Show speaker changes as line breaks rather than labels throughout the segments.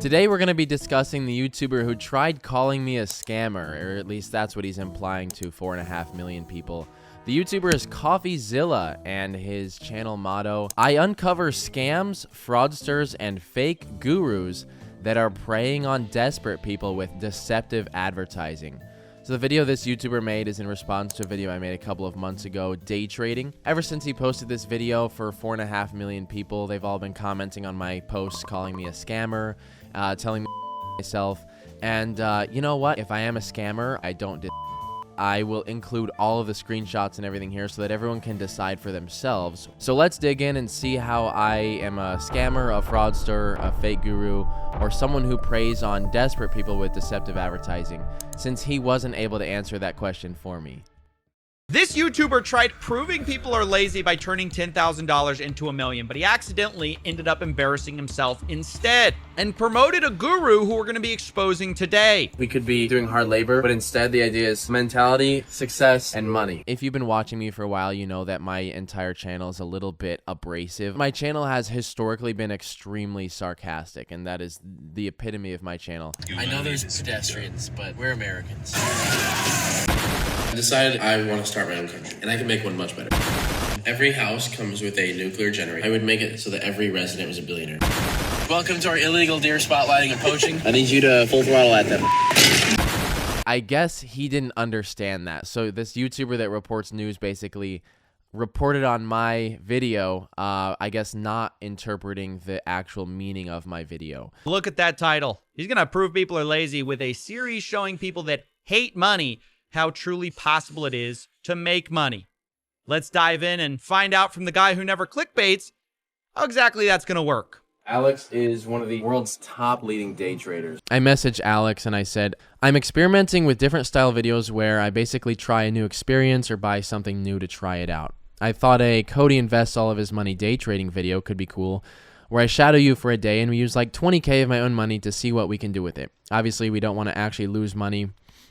Today we're going to be discussing the YouTuber who tried calling me a scammer, or at least that's what he's implying to 4.5 million people. The YouTuber is Coffeezilla, and his channel motto, I uncover scams, fraudsters, and fake gurus that are preying on desperate people with deceptive advertising. So the video this YouTuber made is in response to a video I made a couple of months ago, day trading. Ever since he posted this video for 4.5 million people, they've all been commenting on my posts, calling me a scammer, telling me myself. And you know what? If I am a scammer, I will include all of the screenshots and everything here so that everyone can decide for themselves. So let's dig in and see how I am a scammer, a fraudster, a fake guru, or someone who preys on desperate people with deceptive advertising, since he wasn't able to answer that question for me.
This YouTuber tried proving people are lazy by turning $10,000 into $1 million, but he accidentally ended up embarrassing himself instead and promoted a guru who we're going to be exposing today.
We could be doing hard labor, but instead the idea is mentality, success, and money. If you've been watching me for a while, you know that my entire channel is a little bit abrasive. My channel has historically been extremely sarcastic, and that is the epitome of my channel.
I know there's pedestrians, but we're Americans.
I decided I want to start my own country, and I can make one much better. Every house comes with a nuclear generator. I would make it so that every resident was a billionaire.
Welcome to our illegal deer spotlighting and poaching.
I need you to full throttle at them.
I guess he didn't understand that. So this YouTuber that reports news basically reported on my video, I guess not interpreting the actual meaning of my video.
Look at that title. He's going to prove people are lazy with a series showing people that hate money how truly possible it is to make money. Let's dive in and find out from the guy who never clickbaits how exactly that's going to work.
Alex is one of the world's top leading day traders.
I messaged Alex and I said, I'm experimenting with different style videos where I basically try a new experience or buy something new to try it out. I thought a Cody invests all of his money day trading video could be cool, where I shadow you for a day and we use like 20K of my own money to see what we can do with it. Obviously, we don't want to actually lose money,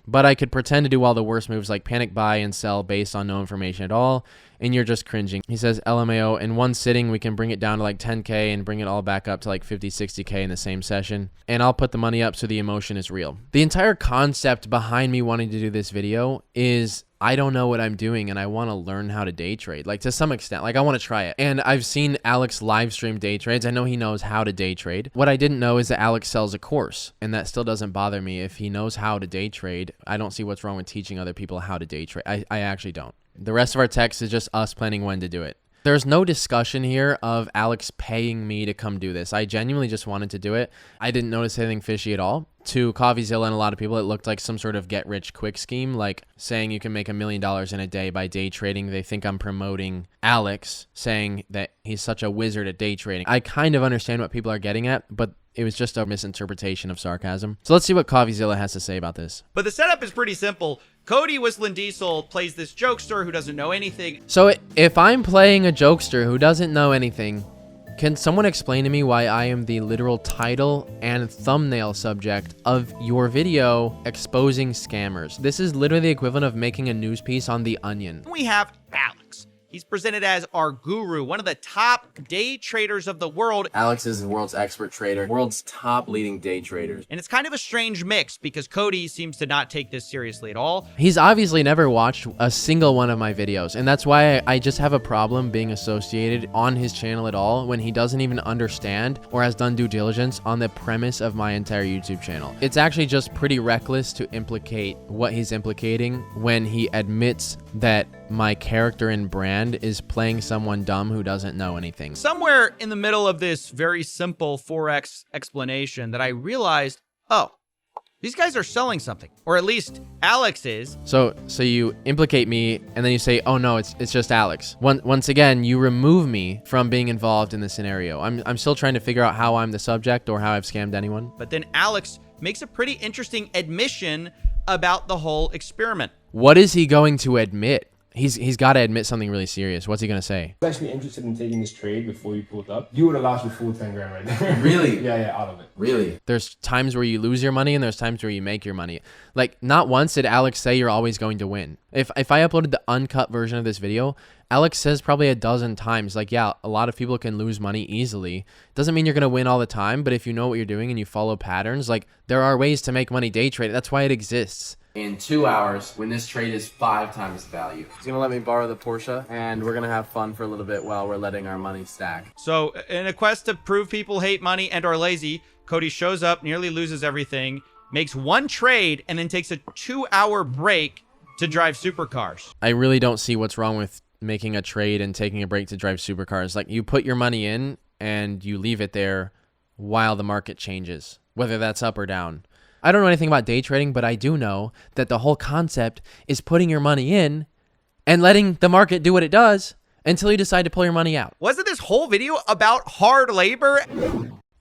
but I could pretend to do all the worst moves like panic buy and sell based on no information at all, and you're just cringing. He says, LMAO, in one sitting, we can bring it down to like 10K and bring it all back up to like 50, 60K in the same session, and I'll put the money up so the emotion is real. The entire concept behind me wanting to do this video is I don't know what I'm doing and I want to learn how to day trade, like to some extent. Like I want to try it. And I've seen Alex live stream day trades. I know he knows how to day trade. What I didn't know is that Alex sells a course, and that still doesn't bother me. If he knows how to day trade, I don't see what's wrong with teaching other people how to day trade. I actually don't. The rest of our text is just us planning when to do it. There's no discussion here of Alex paying me to come do this. I genuinely just wanted to do it. I didn't notice anything fishy at all. To Coffeezilla and a lot of people, it looked like some sort of get-rich-quick scheme, like saying you can make $1 million in a day by day trading. They think I'm promoting Alex, saying that he's such a wizard at day trading. I kind of understand what people are getting at, but it was just a misinterpretation of sarcasm. So let's see what Coffeezilla has to say about this.
But the setup is pretty simple. Cody Whistling Diesel plays this jokester who doesn't know anything.
So if I'm playing a jokester who doesn't know anything, can someone explain to me why I am the literal title and thumbnail subject of your video exposing scammers? This is literally the equivalent of making a news piece on The Onion.
We have Alex. He's presented as our guru, one of the top day traders of the world.
Alex is the world's expert trader, world's top leading day traders.
And it's kind of a strange mix because Cody seems to not take this seriously at all.
He's obviously never watched a single one of my videos, and that's why I just have a problem being associated on his channel at all when he doesn't even understand or has done due diligence on the premise of my entire YouTube channel. It's actually just pretty reckless to implicate what he's implicating when he admits that my character and brand is playing someone dumb who doesn't know anything.
Somewhere in the middle of this very simple Forex explanation that I realized, oh, these guys are selling something, or at least Alex is.
So you implicate me and then you say, oh no, it's just Alex. Once again, you remove me from being involved in the scenario. I'm still trying to figure out how I'm the subject or how I've scammed anyone.
But then Alex makes a pretty interesting admission about the whole experiment.
What is he going to admit? He's got to admit something really serious. What's he going to say?
I was actually interested in taking this trade before you pulled up. You would have lost your full 10 grand right there.
Really?
Yeah, out of it.
Really?
There's times where you lose your money and there's times where you make your money. Like, not once did Alex say you're always going to win. If I uploaded the uncut version of this video, Alex says probably a dozen times, like, yeah, a lot of people can lose money easily. Doesn't mean you're going to win all the time, but if you know what you're doing and you follow patterns, like, there are ways to make money day trading. That's why it exists.
In 2 hours, when this trade is 5 times the value. He's gonna let me borrow the Porsche, and we're gonna have fun for a little bit while we're letting our money stack.
So in a quest to prove people hate money and are lazy, Cody shows up, nearly loses everything, makes one trade, and then takes a 2-hour break to drive supercars.
I really don't see what's wrong with making a trade and taking a break to drive supercars. Like, you put your money in and you leave it there while the market changes, whether that's up or down. I don't know anything about day trading, but I do know that the whole concept is putting your money in and letting the market do what it does until you decide to pull your money out.
Wasn't this whole video about hard labor?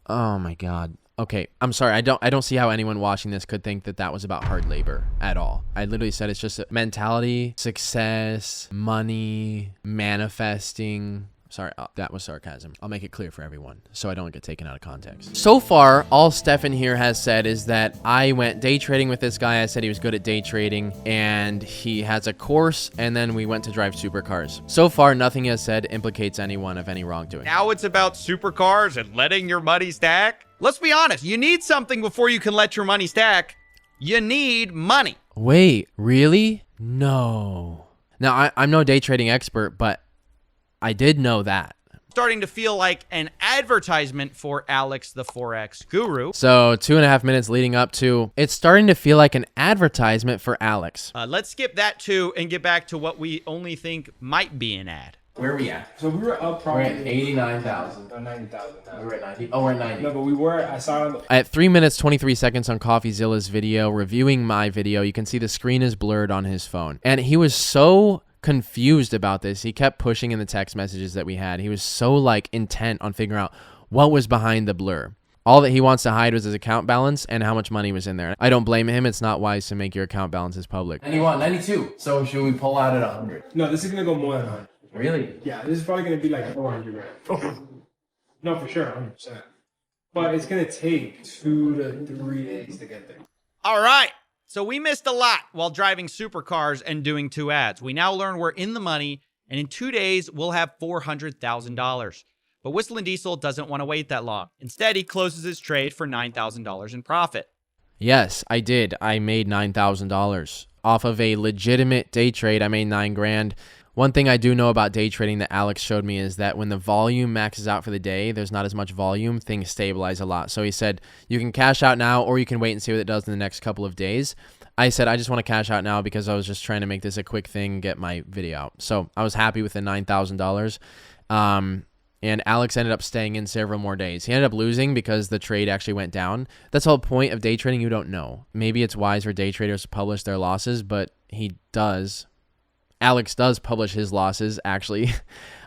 Oh my God. Okay, I'm sorry. I don't see how anyone watching this could think that that was about hard labor at all. I literally said it's just a mentality, success, money, manifesting. Sorry, that was sarcasm. I'll make it clear for everyone so I don't get taken out of context. So far, all Stefan here has said is that I went day trading with this guy. I said he was good at day trading and he has a course, and then we went to drive supercars. So far, nothing he has said implicates anyone of any wrongdoing.
Now it's about supercars and letting your money stack? Let's be honest, you need something before you can let your money stack. You need money.
Wait, really? No. Now, I'm no day trading expert, but I did know that.
Starting to feel like an advertisement for Alex the Forex Guru.
So 2.5 minutes leading up to, it's starting to feel like an advertisement for Alex.
Let's skip that too and get back to what we only think might be an ad.
Where are we at?
So we were up
We're
probably
at 89,000.
90,000 now.
We're at 90. Oh, we're at 90.
No, but we were. I saw it.
At 3 minutes 23 seconds on Coffeezilla's video, reviewing my video, you can see the screen is blurred on his phone. And he was so confused about this. He kept pushing in the text messages that we had. He was so like intent on figuring out what was behind the blur. All that he wants to hide was his account balance and how much money was in there. I don't blame him. It's not wise to make your account balances public.
91, 92. So should we pull out at 100?
No, this is gonna go more than 100.
Really?
Yeah, this is probably gonna be like 400 grand. No, for sure, 100%. But it's gonna take 2 to 3 days to get there.
All right. So we missed a lot while driving supercars and doing 2 ads. We now learn we're in the money, and in 2 days, we'll have $400,000. But Whistle and Diesel doesn't want to wait that long. Instead, he closes his trade for $9,000 in profit.
Yes, I did. I made $9,000 off of a legitimate day trade. I made $9 grand. One thing I do know about day trading that Alex showed me is that when the volume maxes out for the day, there's not as much volume, things stabilize a lot. So he said, you can cash out now or you can wait and see what it does in the next couple of days. I said, I just want to cash out now because I was just trying to make this a quick thing and get my video out. So I was happy with the $9,000. And Alex ended up staying in several more days. He ended up losing because the trade actually went down. That's the whole point of day trading. You don't know. Maybe it's wise for day traders to publish their losses, but he does. Alex does publish his losses, actually.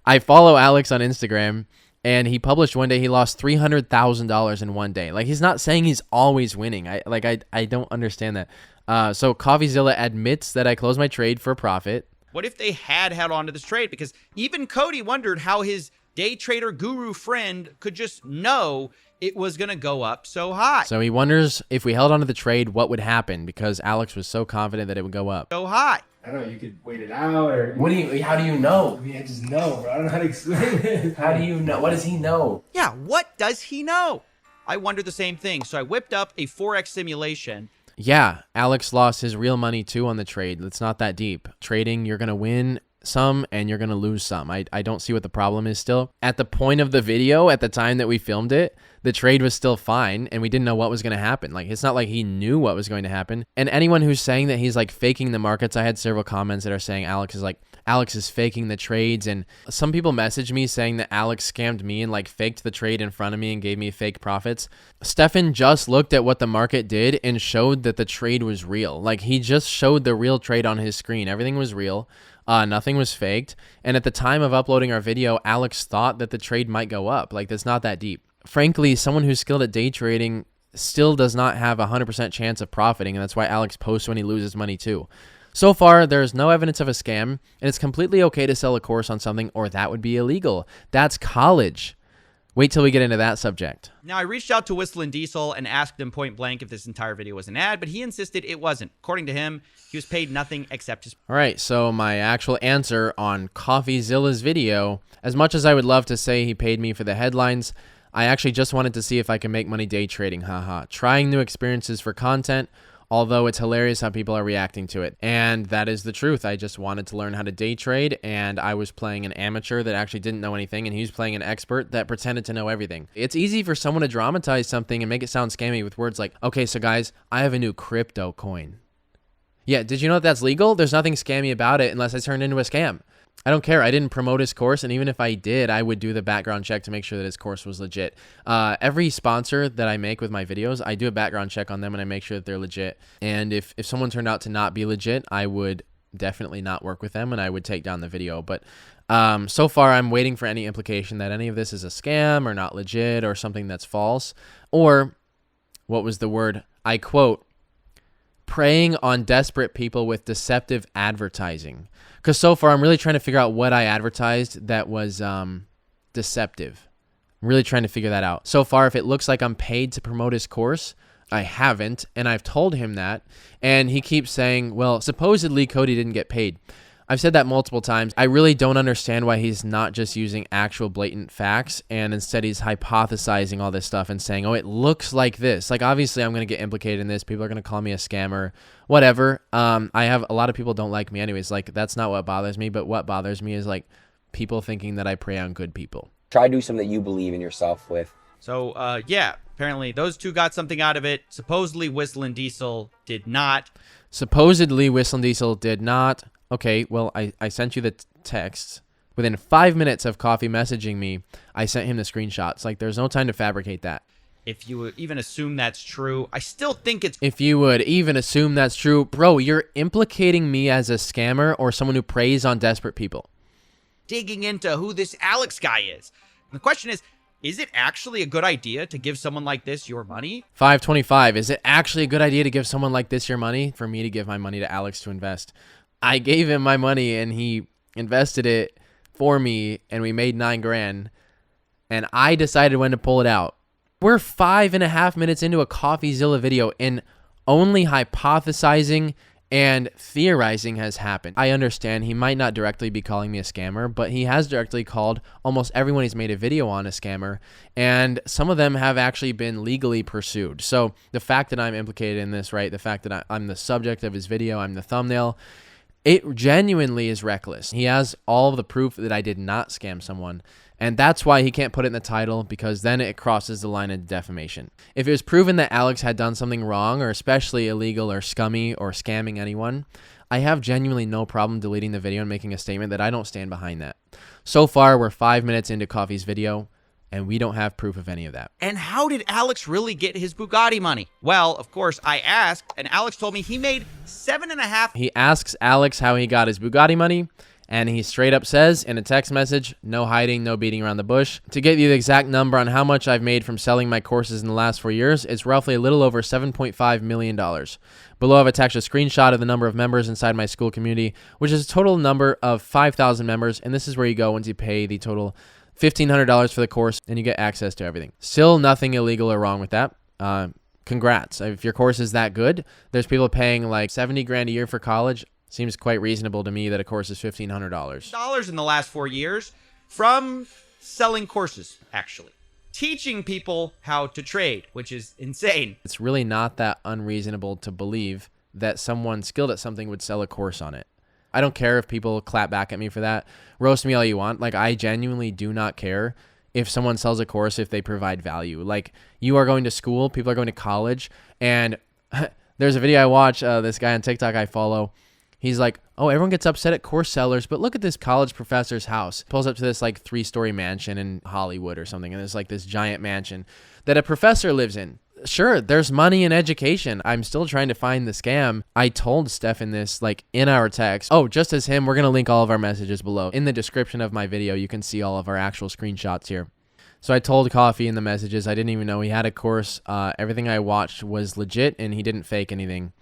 I follow Alex on Instagram, and he published one day he lost $300,000 in one day. Like, he's not saying he's always winning. I don't understand that. So Coffeezilla admits that I closed my trade for profit.
What if they had held on to this trade? Because even Cody wondered how his day trader guru friend could just know it was going to go up so high.
So he wonders if we held on to the trade, what would happen, because Alex was so confident that it would go up.
So high.
I don't know, you could wait it out or...
How do you know?
I mean, I just know, bro. I don't know how to explain it.
How do you know? What does he know?
Yeah, what does he know? I wondered the same thing, so I whipped up a Forex simulation.
Yeah, Alex lost his real money too on the trade. It's not that deep. Trading, you're going to win some and you're going to lose some. I don't see what the problem is still. At the point of the video, at the time that we filmed it, the trade was still fine and we didn't know what was going to happen. Like, it's not like he knew what was going to happen. And anyone who's saying that he's like faking the markets, I had several comments that are saying Alex is faking the trades. And some people messaged me saying that Alex scammed me and like faked the trade in front of me and gave me fake profits. Stefan just looked at what the market did and showed that the trade was real. Like, he just showed the real trade on his screen. Everything was real. Nothing was faked. And at the time of uploading our video, Alex thought that the trade might go up. Like, that's not that deep. Frankly, someone who's skilled at day trading still does not have a 100% chance of profiting. And that's why Alex posts when he loses money too. So far, there's no evidence of a scam, and it's completely okay to sell a course on something, or that would be illegal. That's college. Wait till we get into that subject.
Now, I reached out to Whistle and Diesel and asked him point blank if this entire video was an ad, but he insisted it wasn't. According to him, he was paid nothing except his...
All right, so my actual answer on Coffeezilla's video, as much as I would love to say he paid me for the headlines, I actually just wanted to see if I can make money day trading, haha. Trying new experiences for content, although it's hilarious how people are reacting to it. And that is the truth. I just wanted to learn how to day trade, and I was playing an amateur that actually didn't know anything, and he was playing an expert that pretended to know everything. It's easy for someone to dramatize something and make it sound scammy with words like, okay, so guys, I have a new crypto coin. Yeah, did you know that that's legal? There's nothing scammy about it unless I turned into a scam. I don't care. I didn't promote his course, and even if I did, I would do the background check to make sure that his course was legit. Every sponsor that I make with my videos, I do a background check on them, and I make sure that they're legit. And if someone turned out to not be legit, I would definitely not work with them, and I would take down the video. But so far, I'm waiting for any implication that any of this is a scam or not legit or something that's false. Or, what was the word? I quote, preying on desperate people with deceptive advertising. Because so far, I'm really trying to figure out what I advertised that was deceptive. I'm really trying to figure that out. So far, if it looks like I'm paid to promote his course, I haven't, and I've told him that. And he keeps saying, well, supposedly Cody didn't get paid. I've said that multiple times. I really don't understand why he's not just using actual blatant facts, and instead he's hypothesizing all this stuff and saying, oh, it looks like this. Like, obviously, I'm going to get implicated in this. People are going to call me a scammer, whatever. I have a lot of people don't like me anyways. Like, that's not what bothers me, but what bothers me is, like, people thinking that I prey on good people.
Try to do something that you believe in yourself with.
So, yeah, apparently those two got something out of it. Supposedly, Whistle and Diesel did not.
Supposedly, Whistle and Diesel did not. Okay, well, I sent you the texts. Within 5 minutes of Coffee messaging me, I sent him the screenshots. Like, there's no time to fabricate that.
If you would even assume that's true, I still think it's...
If you would even assume that's true, bro, you're implicating me as a scammer or someone who preys on desperate people.
digging into who this Alex guy is. And the question is it actually a good idea to give someone like this your money?
525. Is it actually a good idea to give someone like this your money? For me to give my money to Alex to invest. I gave him my money and he invested it for me and we made $9 grand. And I decided when to pull it out. We're 5.5 minutes into a Coffeezilla video and only hypothesizing and theorizing has happened. I understand he might not directly be calling me a scammer, but he has directly called almost everyone he's made a video on a scammer, and some of them have actually been legally pursued. So the fact that I'm implicated in this, right, the fact that I'm the subject of his video, I'm the thumbnail, it genuinely is reckless. He has all of the proof that I did not scam someone, and that's why he can't put it in the title, because then it crosses the line of defamation. If it was proven that Alex had done something wrong, or especially illegal or scummy or scamming anyone, I have genuinely no problem deleting the video and making a statement that I don't stand behind that. So far, we're 5 minutes into Coffee's video, and we don't have proof of any of that.
And how did Alex really get his Bugatti money? Well, of course, I asked, and Alex told me he made $7.5.
He asks Alex how he got his Bugatti money, and he straight up says in a text message, no hiding, no beating around the bush. To get you the exact number on how much I've made from selling my courses in the last 4 years, it's roughly a little over $7.5 million. Below, I've attached a screenshot of the number of members inside my school community, which is a total number of 5,000 members, and this is where you go once you pay the total $1,500 for the course, and you get access to everything. Still nothing illegal or wrong with that. Congrats. If your course is that good, there's people paying like 70 grand a year for college. Seems quite reasonable to me that a course is $1,500.
In the last 4 years from selling courses, actually. Teaching people how to trade, which is insane.
It's really not that unreasonable to believe that someone skilled at something would sell a course on it. I don't care if people clap back at me for that. Roast me all you want. Like, I genuinely do not care if someone sells a course if they provide value. Like, you are going to school, people are going to college, and there's a video I watch, this guy on TikTok I follow. He's like, oh, everyone gets upset at course sellers, but look at this college professor's house. Pulls up to this like 3-story mansion in Hollywood or something, and there's like this giant mansion that a professor lives in. Sure, there's money in education. I'm still trying to find the scam. I told Stefan this like in our text. Oh, just as him, we're going to link all of our messages below. In the description of my video, you can see all of our actual screenshots here. So I told Coffee in the messages, I didn't even know he had a course. Everything I watched was legit and he didn't fake anything.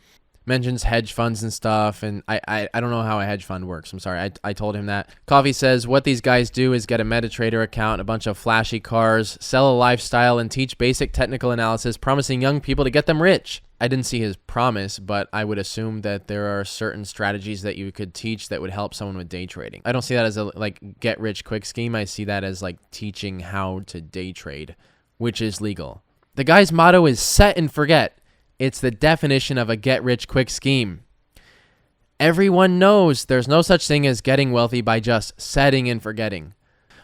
mentions hedge funds and stuff, and I don't know how a hedge fund works. I'm sorry, I told him that. Coffee says what these guys do is get a MetaTrader account, a bunch of flashy cars, sell a lifestyle, and teach basic technical analysis, promising young people to get them rich. I didn't see his promise, but I would assume that there are certain strategies that you could teach that would help someone with day trading. I don't see that as a like get rich quick scheme. I see that as like teaching how to day trade, which is legal. The guy's motto is set and forget. It's the definition of a get rich quick scheme. Everyone knows there's no such thing as getting wealthy by just setting and forgetting.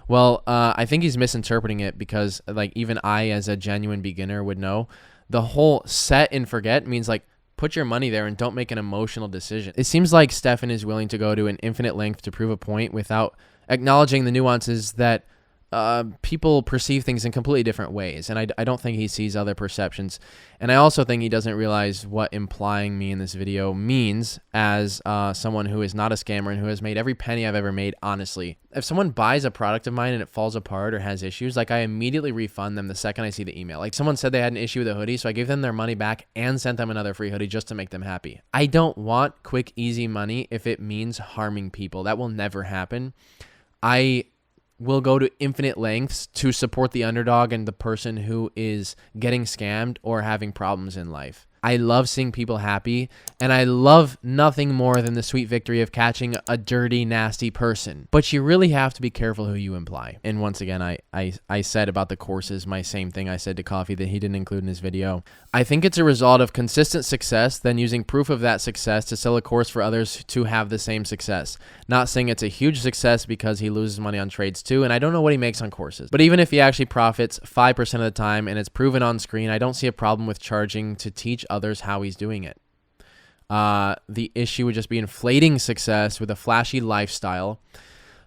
Well, I think he's misinterpreting it, because like even I, as a genuine beginner, would know the whole set and forget means like put your money there and don't make an emotional decision. It seems like Stefan is willing to go to an infinite length to prove a point without acknowledging the nuances that people perceive things in completely different ways. And I don't think he sees other perceptions. And I also think he doesn't realize what implying me in this video means as someone who is not a scammer and who has made every penny I've ever made honestly. If someone buys a product of mine and it falls apart or has issues, like I immediately refund them the second I see the email. Like someone said they had an issue with a hoodie, so I gave them their money back and sent them another free hoodie just to make them happy. I don't want quick, easy money if it means harming people. That will never happen. I will go to infinite lengths to support the underdog and the person who is getting scammed or having problems in life. I love seeing people happy, and I love nothing more than the sweet victory of catching a dirty, nasty person. But you really have to be careful who you imply. And once again, I said about the courses my same thing I said to Coffee that he didn't include in his video. I think it's a result of consistent success, then using proof of that success to sell a course for others to have the same success. Not saying it's a huge success because he loses money on trades too, and I don't know what he makes on courses. But even if he actually profits 5% of the time and it's proven on screen, I don't see a problem with charging to teach others how he's doing it. The issue would just be inflating success with a flashy lifestyle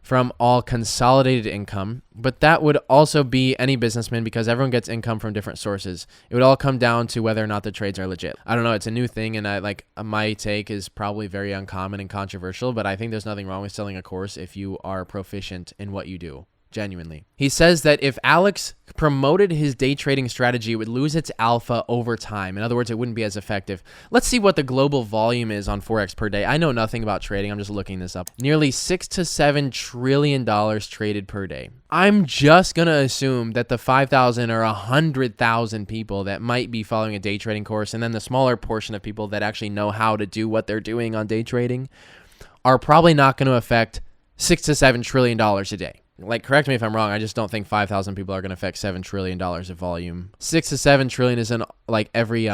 from all consolidated income, but that would also be any businessman because everyone gets income from different sources. It would all come down to whether or not the trades are legit. I don't know, it's a new thing, and my take is probably very uncommon and controversial, but I think there's nothing wrong with selling a course if you are proficient in what you do. Genuinely. He says that if Alex promoted his day trading strategy, it would lose its alpha over time. In other words, it wouldn't be as effective. Let's see what the global volume is on Forex per day. I know nothing about trading. I'm just looking this up. Nearly $6 to $7 trillion traded per day. I'm just going to assume that the 5,000 or 100,000 people that might be following a day trading course, and then the smaller portion of people that actually know how to do what they're doing on day trading, are probably not going to affect $6 to $7 trillion a day. Like, correct me if I'm wrong, I just don't think 5,000 people are going to affect $7 trillion of volume. 6 to 7 trillion is in like every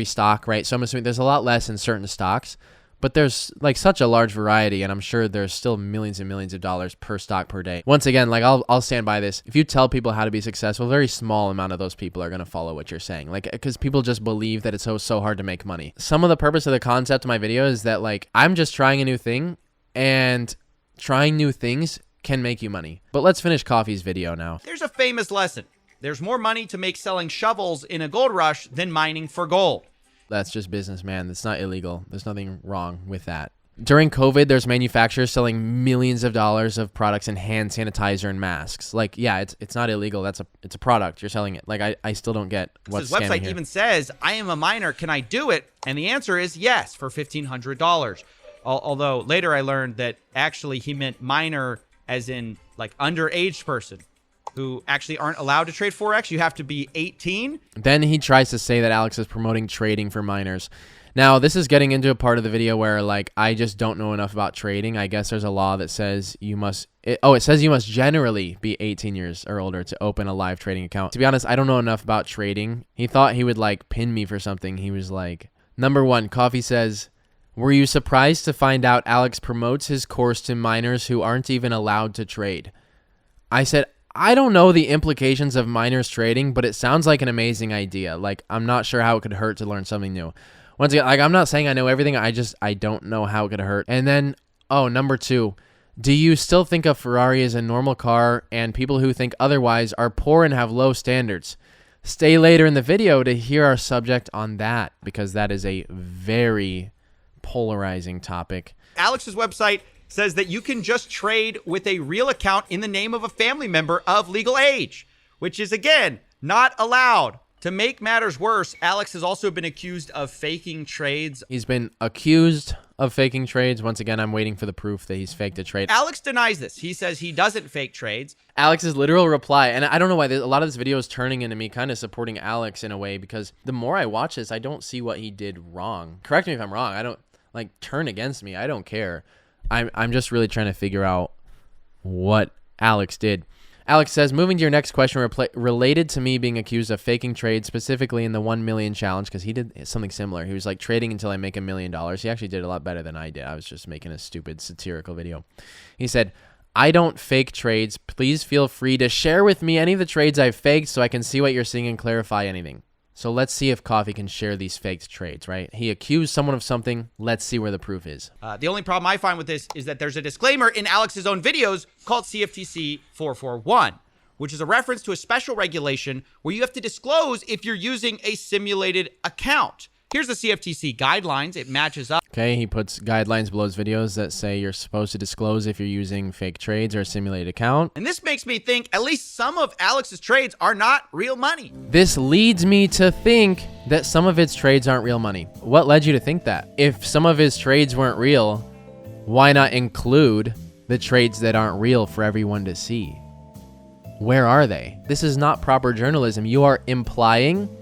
stock, right? So I'm assuming there's a lot less in certain stocks, but there's like such a large variety, and I'm sure there's still millions and millions of dollars per stock per day. Once again, like I'll stand by this. If you tell people how to be successful, a very small amount of those people are going to follow what you're saying. Like, because people just believe that it's so hard to make money. Some of the purpose of the concept of my video is that like I'm just trying a new thing, and trying new things can make you money. But let's finish Coffee's video now.
There's a famous lesson. There's more money to make selling shovels in a gold rush than mining for gold.
That's just business, man. That's not illegal. There's nothing wrong with that. During COVID, there's manufacturers selling millions of dollars of products in hand sanitizer and masks. Like, yeah, it's not illegal. It's a product. You're selling it. Like, I still don't get what's
His
scamming
website
here.
even says, I am a miner. Can I do it? And the answer is yes, for $1,500. Although later I learned that actually he meant miner as in like underage person who actually aren't allowed to trade Forex. You have to be 18.
Then he tries to say that Alex is promoting trading for minors. Now, this is getting into a part of the video where like I just don't know enough about trading. I guess there's a law that says it says you must generally be 18 years or older to open a live trading account. To be honest, I don't know enough about trading. He thought he would like pin me for something. He was like, number 1, Coffee says, were you surprised to find out Alex promotes his course to minors who aren't even allowed to trade? I said, I don't know the implications of minors trading, but it sounds like an amazing idea. Like, I'm not sure how it could hurt to learn something new. Once again, like, I'm not saying I know everything. I don't know how it could hurt. And then, number 2, do you still think a Ferrari is a normal car and people who think otherwise are poor and have low standards? Stay later in the video to hear our subject on that, because that is a very polarizing topic.
Alex's website says that you can just trade with a real account in the name of a family member of legal age, which is, again, not allowed. To make matters worse, Alex has also been accused of faking trades.
He's been accused of faking trades. Once again, I'm waiting for the proof that he's faked a trade.
Alex denies this. He says he doesn't fake trades.
Alex's literal reply, and I don't know why a lot of this video is turning into me kind of supporting Alex in a way, because the more I watch this, I don't see what he did wrong. Correct me if I'm wrong. I don't, like, turn against me. I don't care. I'm just really trying to figure out what Alex did. Alex says, moving to your next question, related to me being accused of faking trades, specifically in the 1 million challenge, because he did something similar. He was like, trading until I make $1 million. He actually did a lot better than I did. I was just making a stupid satirical video. He said, I don't fake trades. Please feel free to share with me any of the trades I've faked so I can see what you're seeing and clarify anything. So let's see if Coffee can share these faked trades, right? He accused someone of something. Let's see where the proof is.
The only problem I find with this is that there's a disclaimer in Alex's own videos called CFTC 441, which is a reference to a special regulation where you have to disclose if you're using a simulated account. Here's the CFTC guidelines. It matches up.
Okay, he puts guidelines below his videos that say you're supposed to disclose if you're using fake trades or a simulated account.
And this makes me think at least some of Alex's trades are not real money.
This leads me to think that some of his trades aren't real money. What led you to think that? If some of his trades weren't real, why not include the trades that aren't real for everyone to see? Where are they? This is not proper journalism. You are implying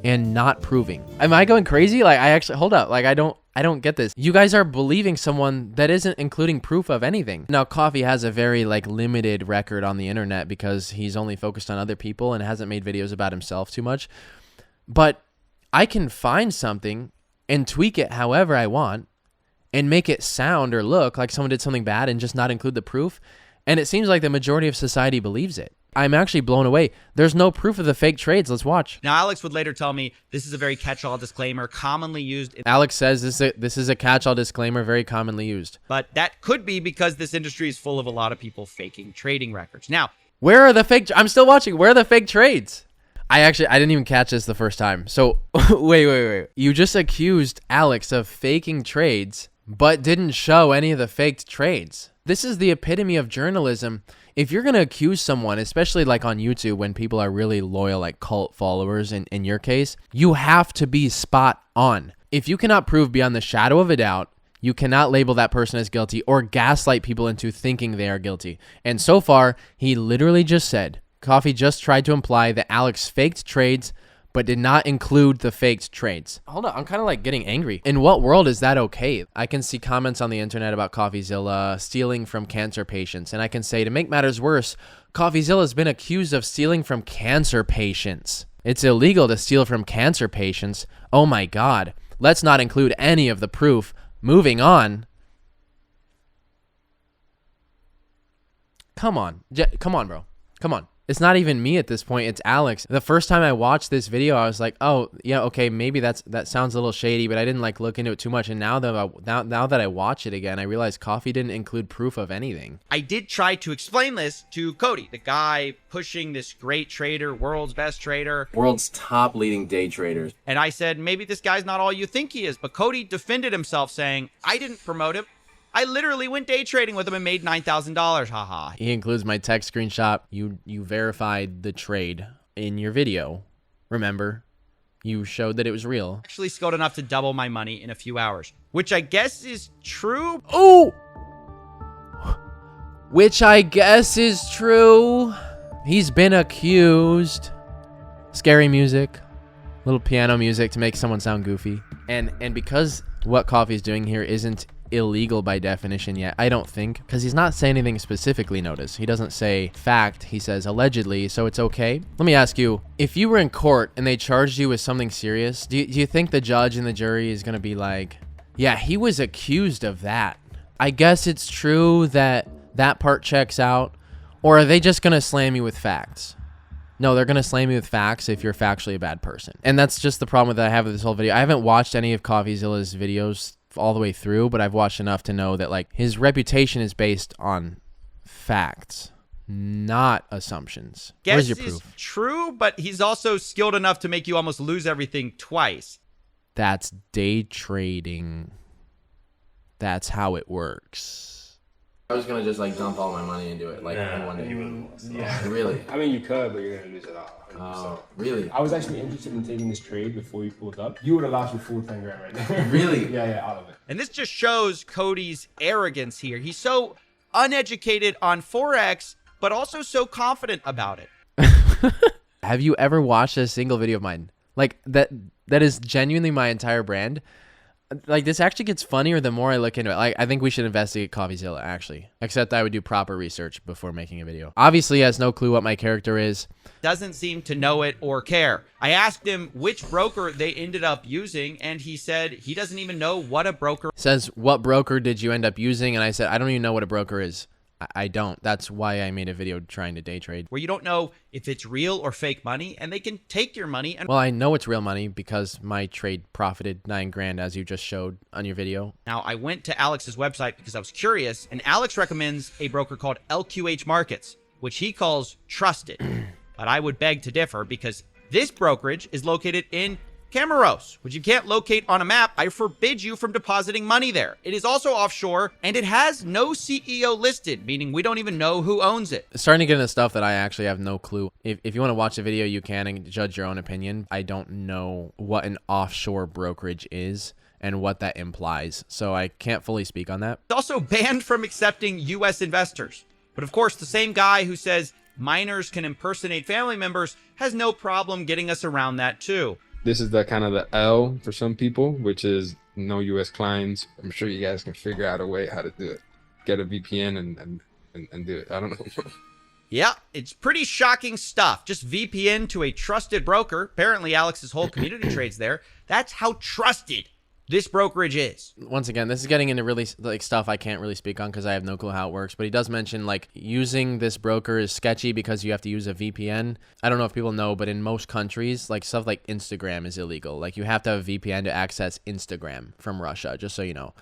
and not proving. Am I going crazy? Like, I actually, hold up. Like, I don't get this. You guys are believing someone that isn't including proof of anything. Now, Coffee has a very, like, limited record on the internet because he's only focused on other people and hasn't made videos about himself too much. But I can find something and tweak it however I want and make it sound or look like someone did something bad and just not include the proof. And it seems like the majority of society believes it. I'm actually blown away. There's no proof of the fake trades. Let's watch.
Now, Alex would later tell me this is a very catch-all disclaimer commonly used.
Alex says this is a catch-all disclaimer very commonly used.
But that could be because this industry is full of a lot of people faking trading records. Now,
where are the fake? I'm still watching. Where are the fake trades? I didn't even catch this the first time. So wait. You just accused Alex of faking trades, but didn't show any of the faked trades. This is the epitome of journalism. If you're going to accuse someone, especially like on YouTube when people are really loyal, like cult followers in your case, you have to be spot on. If you cannot prove beyond the shadow of a doubt, you cannot label that person as guilty or gaslight people into thinking they are guilty. And so far, he literally just said, Coffee just tried to imply that Alex faked trades, but did not include the faked trades. Hold on, I'm kind of like getting angry. In what world is that okay? I can see comments on the internet about Coffeezilla stealing from cancer patients, and I can say, to make matters worse, Coffeezilla's been accused of stealing from cancer patients. It's illegal to steal from cancer patients. Oh my God. Let's not include any of the proof. Moving on. Come on. Come on, bro. Come on. It's not even me at this point. It's Alex. The first time I watched this video, I was like, oh, yeah, okay, maybe that sounds a little shady, but I didn't like look into it too much. And now that I watch it again, I realize Coffee didn't include proof of anything.
I did try to explain this to Cody, the guy pushing this great trader, world's best trader.
World's top leading day traders.
And I said, maybe this guy's not all you think he is. But Cody defended himself saying, I didn't promote him. I literally went day trading with him and made $9,000. Haha.
He includes my text screenshot. You verified the trade in your video. Remember, you showed that it was real.
Actually skilled enough to double my money in a few hours, which I guess is true.
Oh! Which I guess is true. He's been accused. Scary music. Little piano music to make someone sound goofy. And because what Coffee's doing here isn't illegal by definition yet, I don't think, because he's not saying anything specifically. Notice he doesn't say fact, he says allegedly, so it's okay. Let me ask you, if you were in court and they charged you with something serious, do you think the judge and the jury is going to be like, yeah, he was accused of that, I guess it's true that that part checks out? Or are they just going to slam you with facts? No, they're going to slam you with facts if you're factually a bad person. And that's just the problem that I have with this whole video. I haven't watched any of Coffeezilla's videos all the way through, but I've watched enough to know that like his reputation is based on facts, not assumptions. Where's your proof?
Is true, but he's also skilled enough to make you almost lose everything twice.
That's day trading. That's how it works.
I was gonna just like dump all my money into it, like in one day.
Yeah.
Really?
I mean, you could, but you're gonna lose it all. 100%.
Oh, really?
I was actually interested in taking this trade before you pulled up. You would have lost your full 10 grand right there.
Really?
Yeah, all of it.
And this just shows Cody's arrogance here. He's so uneducated on Forex, but also so confident about it.
Have you ever watched a single video of mine? Like that is genuinely my entire brand. Like this actually gets funnier the more I look into it. Like I think we should investigate Coffeezilla actually. Except I would do proper research before making a video. Obviously he has no clue what my character is.
Doesn't seem to know it or care. I asked him which broker they ended up using, and he said he doesn't even know what a broker
Says, what broker did you end up using? And I said, I don't even know what a broker is. I don't. That's why I made a video trying to day trade.
where you don't know if it's real or fake money, and they can take your money and
Well, I know it's real money because my trade profited 9 grand as you just showed on your video.
Now, I went to Alex's website because I was curious, and Alex recommends a broker called LQH Markets, which he calls trusted. But I would beg to differ because this brokerage is located in Camaros, which you can't locate on a map. I forbid you from depositing money there. It is also offshore, and it has no CEO listed, meaning we don't even know who owns it.
Starting to get into stuff that I actually have no clue. If you want to watch the video, you can and judge your own opinion. I don't know what an offshore brokerage is and what that implies, so I can't fully speak on that.
It's also banned from accepting U.S. investors. But of course, the same guy who says minors can impersonate family members has no problem getting us around that too.
This is the kind of the L for some people, which is no U.S. clients. I'm sure you guys can figure out a way how to do it. Get a VPN and do it. I don't know.
Yeah, it's pretty shocking stuff. Just VPN to a trusted broker. Apparently, Alex's whole community trades there. That's how trusted this brokerage is.
Once again, this is getting into really like stuff I can't really speak on because I have no clue how it works. But he does mention like using this broker is sketchy because you have to use a VPN. I don't know if people know, but in most countries, like stuff like Instagram is illegal. Like you have to have a VPN to access Instagram from Russia, just so you know.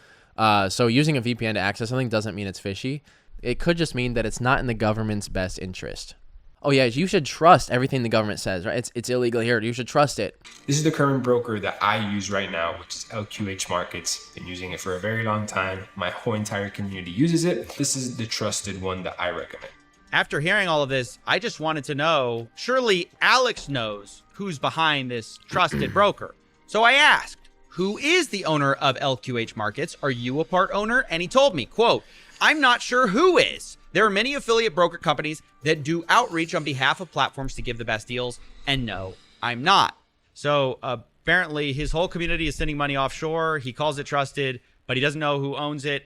So using a VPN to access something doesn't mean it's fishy. It could just mean that it's not in the government's best interest. Oh yeah, you should trust everything the government says, right? It's illegal here. You should trust it.
This is the current broker that I use right now, which is LQH Markets. Been using it for a very long time. My whole entire community uses it. This is the trusted one that I recommend.
After hearing all of this, I just wanted to know, surely Alex knows who's behind this trusted broker. So I asked, who is the owner of LQH Markets? Are you a part owner? And he told me, quote, I'm not sure who is. There are many affiliate broker companies that do outreach on behalf of platforms to give the best deals. And no, I'm not. So apparently his whole community is sending money offshore. He calls it trusted, but he doesn't know who owns it.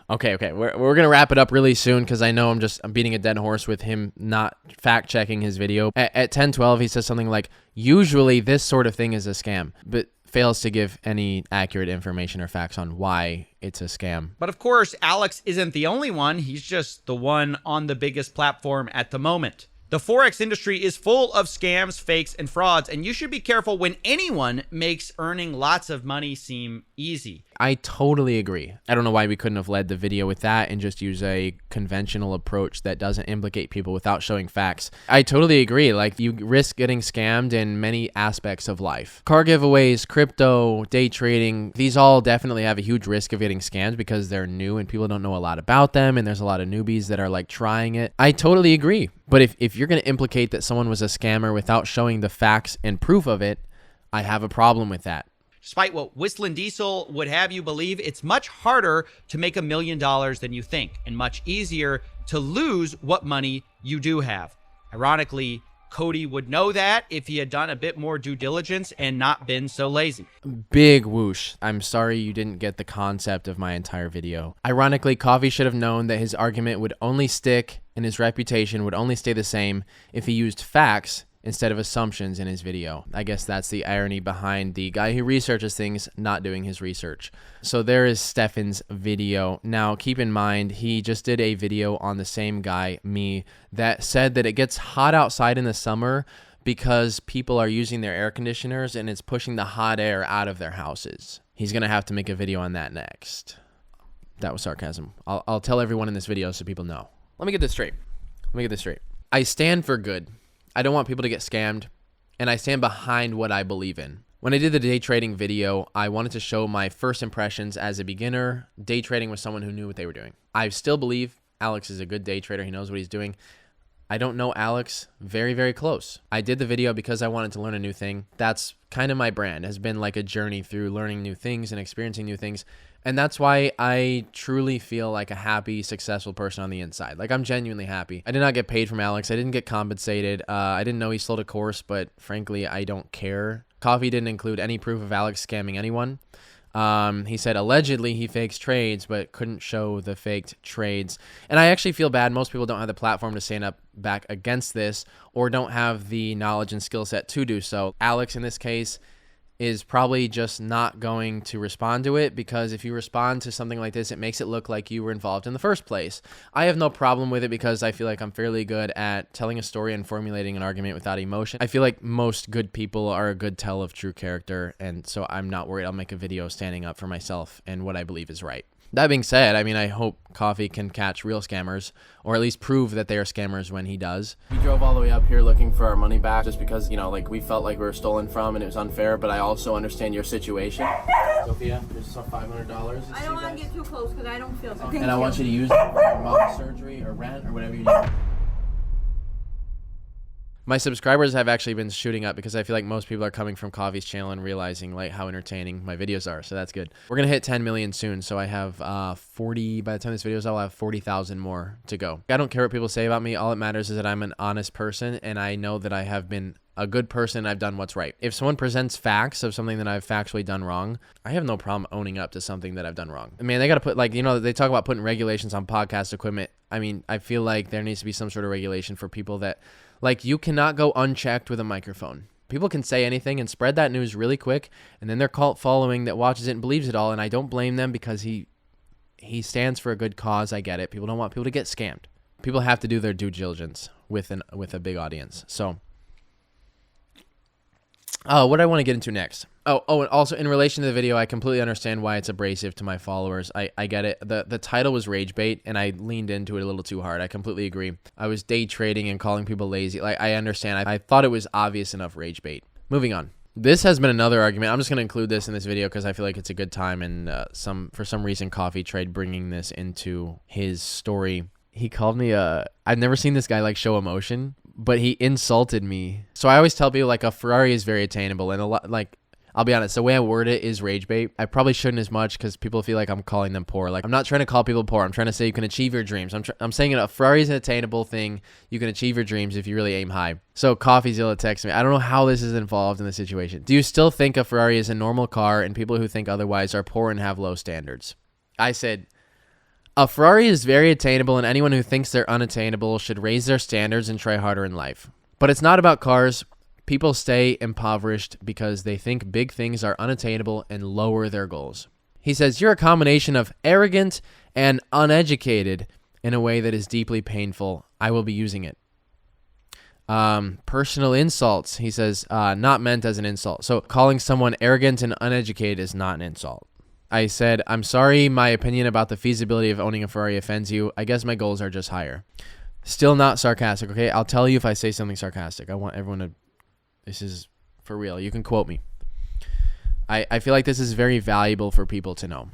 Okay. We're going to wrap it up really soon because I know I'm beating a dead horse with him not fact-checking his video. At 10:12, he says something like, usually this sort of thing is a scam, but fails to give any accurate information or facts on why it's a scam.
But of course, Alex isn't the only one. He's just the one on the biggest platform at the moment. The Forex industry is full of scams, fakes, and frauds, and you should be careful when anyone makes earning lots of money seem easy.
I totally agree. I don't know why we couldn't have led the video with that and just use a conventional approach that doesn't implicate people without showing facts. I totally agree. Like, you risk getting scammed in many aspects of life. Car giveaways, crypto, day trading, these all definitely have a huge risk of getting scammed because they're new and people don't know a lot about them, and there's a lot of newbies that are like trying it. I totally agree. But if you're going to implicate that someone was a scammer without showing the facts and proof of it, I have a problem with that.
Despite what Whistling Diesel would have you believe, it's much harder to make $1 million than you think, and much easier to lose what money you do have. Ironically, Cody would know that if he had done a bit more due diligence and not been so lazy.
Big whoosh. I'm sorry you didn't get the concept of my entire video. Ironically, Coffee should have known that his argument would only stick and his reputation would only stay the same if he used facts instead of assumptions in his video. I guess that's the irony behind the guy who researches things not doing his research. So there is Stefan's video. Now, keep in mind, he just did a video on the same guy, me, that said that it gets hot outside in the summer because people are using their air conditioners and it's pushing the hot air out of their houses. He's going to have to make a video on that next. That was sarcasm. I'll tell everyone in this video so people know. Let me get this straight. I stand for good. I don't want people to get scammed, and I stand behind what I believe in. When I did the day trading video, I wanted to show my first impressions as a beginner day trading with someone who knew what they were doing. I still believe Alex is a good day trader. He knows what he's doing. I don't know Alex very, very close. I did the video because I wanted to learn a new thing. That's kind of my brand, has been like a journey through learning new things and experiencing new things. And that's why I truly feel like a happy, successful person on the inside. Like, I'm genuinely happy. I did not get paid from Alex. I didn't get compensated. I didn't know he sold a course, but frankly, I don't care. Coffee didn't include any proof of Alex scamming anyone. He said allegedly he fakes trades, but couldn't show the faked trades. And I actually feel bad. Most people don't have the platform to stand up back against this, or don't have the knowledge and skill set to do so. Alex, in this case, is probably just not going to respond to it, because if you respond to something like this, it makes it look like you were involved in the first place. I have no problem with it because I feel like I'm fairly good at telling a story and formulating an argument without emotion. I feel like most good people are a good tell of true character, and so I'm not worried. I'll make a video standing up for myself and what I believe is right. That being said, I mean, I hope Coffee can catch real scammers, or at least prove that they are scammers when he does.
We drove all the way up here looking for our money back just because, you know, like, we felt like we were stolen from and it was unfair, but I also understand your situation. Sophia, here's some $500.
I don't want to get too close because I don't feel so.
And I want you to use it for your mom's surgery or rent or whatever you need.
My subscribers have actually been shooting up because I feel like most people are coming from Coffee's channel and realizing like how entertaining my videos are. So that's good. We're going to hit 10 million soon. So I have by the time this video is out, I'll have 40,000 more to go. I don't care what people say about me. All that matters is that I'm an honest person, and I know that I have been a good person. I've done what's right. If someone presents facts of something that I've factually done wrong, I have no problem owning up to something that I've done wrong. I mean, they got to put, like, you know, they talk about putting regulations on podcast equipment. I mean, I feel like there needs to be some sort of regulation for people that, like, you cannot go unchecked with a microphone. People can say anything and spread that news really quick, and then their cult following that watches it and believes it all, and I don't blame them because he stands for a good cause. I get it. People don't want people to get scammed. People have to do their due diligence with a big audience. So what do I want to get into next? Oh, and also in relation to the video, I completely understand why it's abrasive to my followers. I get it. The title was rage bait, and I leaned into it a little too hard. I completely agree. I was day trading and calling people lazy. Like, I understand. I thought it was obvious enough rage bait. Moving on. This has been another argument. I'm just going to include this in this video because I feel like it's a good time, and for some reason, Coffee tried bringing this into his story. He called me I've never seen this guy like show emotion, but he insulted me. So I always tell people like a Ferrari is very attainable, and a lot, like, I'll be honest, the way I word it is rage bait. I probably shouldn't as much because people feel like I'm calling them poor. Like, I'm not trying to call people poor. I'm trying to say you can achieve your dreams. I'm saying a Ferrari is an attainable thing. You can achieve your dreams if you really aim high. So Coffeezilla texts me. I don't know how this is involved in the situation. Do you still think a Ferrari is a normal car and people who think otherwise are poor and have low standards? I said, a Ferrari is very attainable, and anyone who thinks they're unattainable should raise their standards and try harder in life. But it's not about cars. People stay impoverished because they think big things are unattainable and lower their goals. He says, you're a combination of arrogant and uneducated in a way that is deeply painful. I will be using it. Personal insults. He says, not meant as an insult. So calling someone arrogant and uneducated is not an insult. I said, I'm sorry my opinion about the feasibility of owning a Ferrari offends you. I guess my goals are just higher. Still not sarcastic, okay? I'll tell you if I say something sarcastic. I want everyone to... This is for real. You can quote me. I feel like this is very valuable for people to know.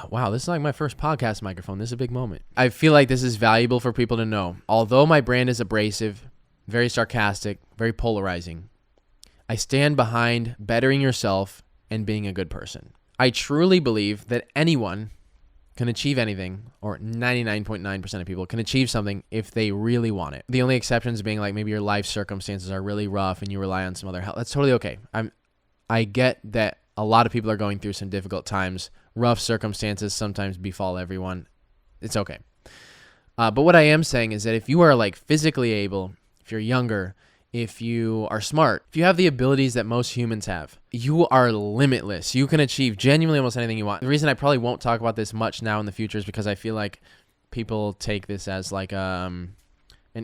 Wow, this is like my first podcast microphone. This is a big moment. I feel like this is valuable for people to know. Although my brand is abrasive, very sarcastic, very polarizing, I stand behind bettering yourself and being a good person. I truly believe that anyone can achieve anything, or 99.9% of people can achieve something if they really want it. The only exceptions being like maybe your life circumstances are really rough and you rely on some other help. That's totally okay. I get that a lot of people are going through some difficult times. Rough circumstances sometimes befall everyone. It's okay. But what I am saying is that if you are like physically able, if you're younger, if you are smart, if you have the abilities that most humans have, you are limitless. You can achieve genuinely almost anything you want. The reason I probably won't talk about this much now in the future is because I feel like people take this as like an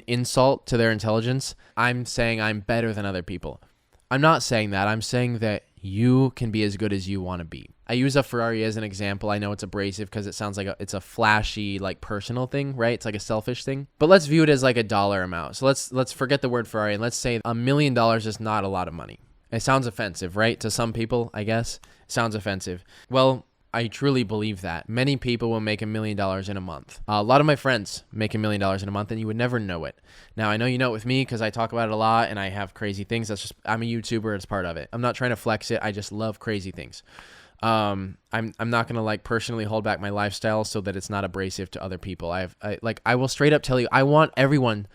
insult to their intelligence. I'm saying I'm better than other people. I'm not saying that. I'm saying that you can be as good as you want to be. I use a Ferrari as an example. I know it's abrasive because it sounds like it's a flashy, like personal thing, right? It's like a selfish thing. But let's view it as like a dollar amount. So let's forget the word Ferrari and let's say $1 million is not a lot of money. It sounds offensive, right? To some people, I guess. It sounds offensive. Well, I truly believe that. Many people will make $1 million in a month. A lot of my friends make $1 million in a month, and you would never know it. Now, I know you know it with me because I talk about it a lot, and I have crazy things. I'm a YouTuber. It's part of it. I'm not trying to flex it. I just love crazy things. I'm not gonna like personally hold back my lifestyle so that it's not abrasive to other people. I will straight up tell you, I want everyone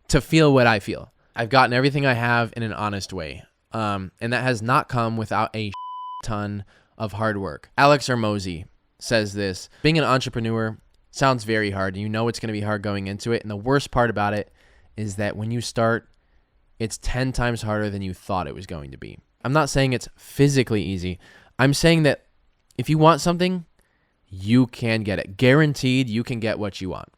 to feel what I feel. I've gotten everything I have in an honest way. And that has not come without a ton of hard work. Alex Hermosi says this: being an entrepreneur sounds very hard. You know it's going to be hard going into it. And the worst part about it is that when you start, it's 10 times harder than you thought it was going to be. I'm not saying it's physically easy. I'm saying that if you want something, you can get it. Guaranteed you can get what you want.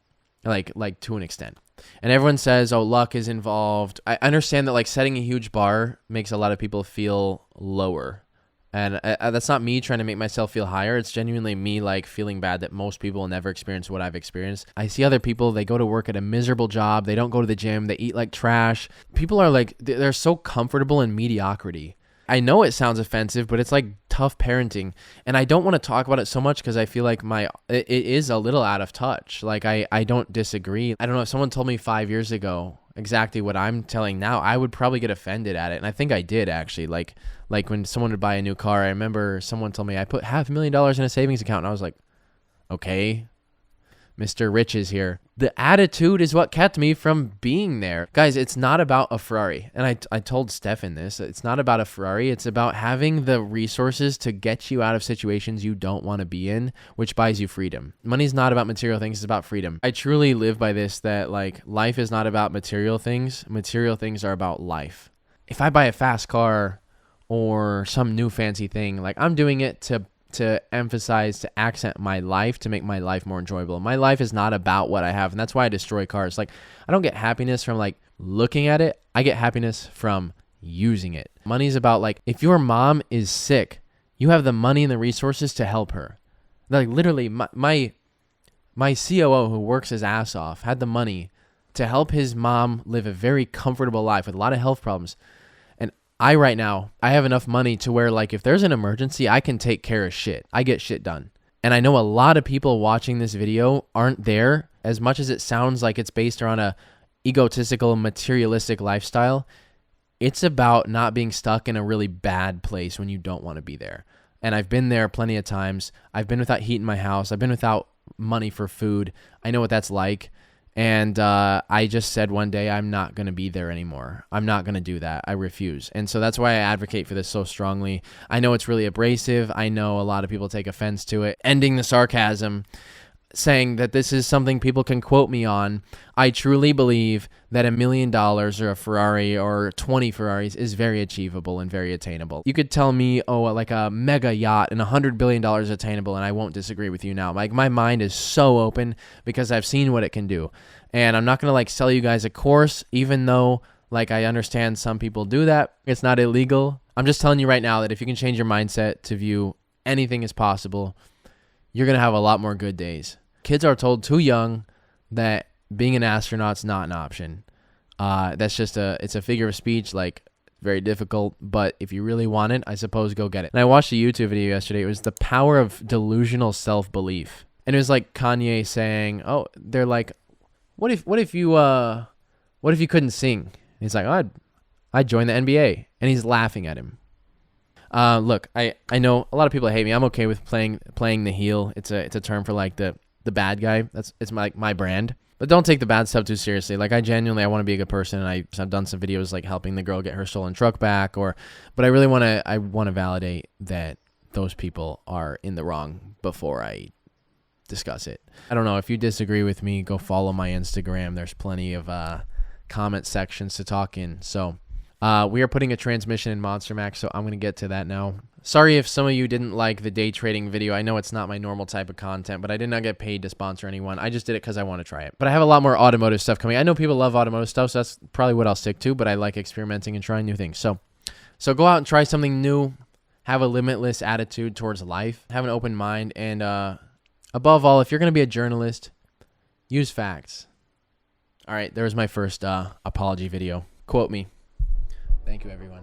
Like to an extent. And everyone says, oh, luck is involved. I understand that like setting a huge bar makes a lot of people feel lower. And that's not me trying to make myself feel higher. It's genuinely me like feeling bad that most people will never experience what I've experienced. I see other people, they go to work at a miserable job. They don't go to the gym. They eat like trash. People are like, they're so comfortable in mediocrity. I know it sounds offensive, but it's like tough parenting. And I don't want to talk about it so much because I feel like it is a little out of touch. Like I don't disagree. I don't know, if someone told me 5 years ago exactly what I'm telling now, I would probably get offended at it. And I think I did actually. Like when someone would buy a new car, I remember someone told me I put $500,000 in a savings account. And I was like, okay, Mr. Rich is here. The attitude is what kept me from being there. Guys, it's not about a Ferrari. And I told Stefan this. It's not about a Ferrari. It's about having the resources to get you out of situations you don't want to be in, which buys you freedom. Money's not about material things. It's about freedom. I truly live by this, that like life is not about material things. Material things are about life. If I buy a fast car or some new fancy thing, like I'm doing it to emphasize, to accent my life, to make my life more enjoyable. My life is not about what I have, and that's why I destroy cars. Like, I don't get happiness from like looking at it. I get happiness from using it. Money's about like, if your mom is sick, you have the money and the resources to help her. Like literally, my COO who works his ass off had the money to help his mom live a very comfortable life with a lot of health problems. Right now, I have enough money to where like if there's an emergency, I can take care of shit. I get shit done. And I know a lot of people watching this video aren't there. As much as it sounds like it's based around a egotistical, materialistic lifestyle, it's about not being stuck in a really bad place when you don't want to be there. And I've been there plenty of times. I've been without heat in my house. I've been without money for food. I know what that's like. And I just said one day, I'm not going to be there anymore. I'm not going to do that. I refuse. And so that's why I advocate for this so strongly. I know it's really abrasive. I know a lot of people take offense to it. Ending the sarcasm, saying that this is something people can quote me on. I truly believe that $1 million or a Ferrari or 20 Ferraris is very achievable and very attainable. You could tell me, oh, like a mega yacht and $100 billion attainable, and I won't disagree with you now. Like my mind is so open because I've seen what it can do. And I'm not going to like sell you guys a course, even though like I understand some people do that. It's not illegal. I'm just telling you right now that if you can change your mindset to view anything as possible, you're going to have a lot more good days. Kids are told too young that being an astronaut's not an option. That's just it's a figure of speech, like very difficult, but if you really want it, I suppose go get it. And I watched a YouTube video yesterday. It was the power of delusional self-belief. And it was like Kanye saying, oh, they're like, what if you couldn't sing? And he's like, oh, I'd join the NBA. And he's laughing at him. Look, I know a lot of people hate me. I'm okay with playing the heel. It's a term for like the bad guy. It's my brand. But don't take the bad stuff too seriously. Like I want to be a good person, and I've done some videos like helping the girl get her stolen truck back, but I really want to validate that those people are in the wrong before I discuss it. I don't know, if you disagree with me, go follow my Instagram. There's plenty of comment sections to talk in. So we are putting a transmission in Monster Max, so I'm going to get to that now. Sorry if some of you didn't like the day trading video. I know it's not my normal type of content, but I did not get paid to sponsor anyone. I just did it because I want to try it. But I have a lot more automotive stuff coming. I know people love automotive stuff, so that's probably what I'll stick to, but I like experimenting and trying new things. So go out and try something new. Have a limitless attitude towards life. Have an open mind. And above all, if you're going to be a journalist, use facts. All right, there's my first apology video. Quote me. Thank you, everyone.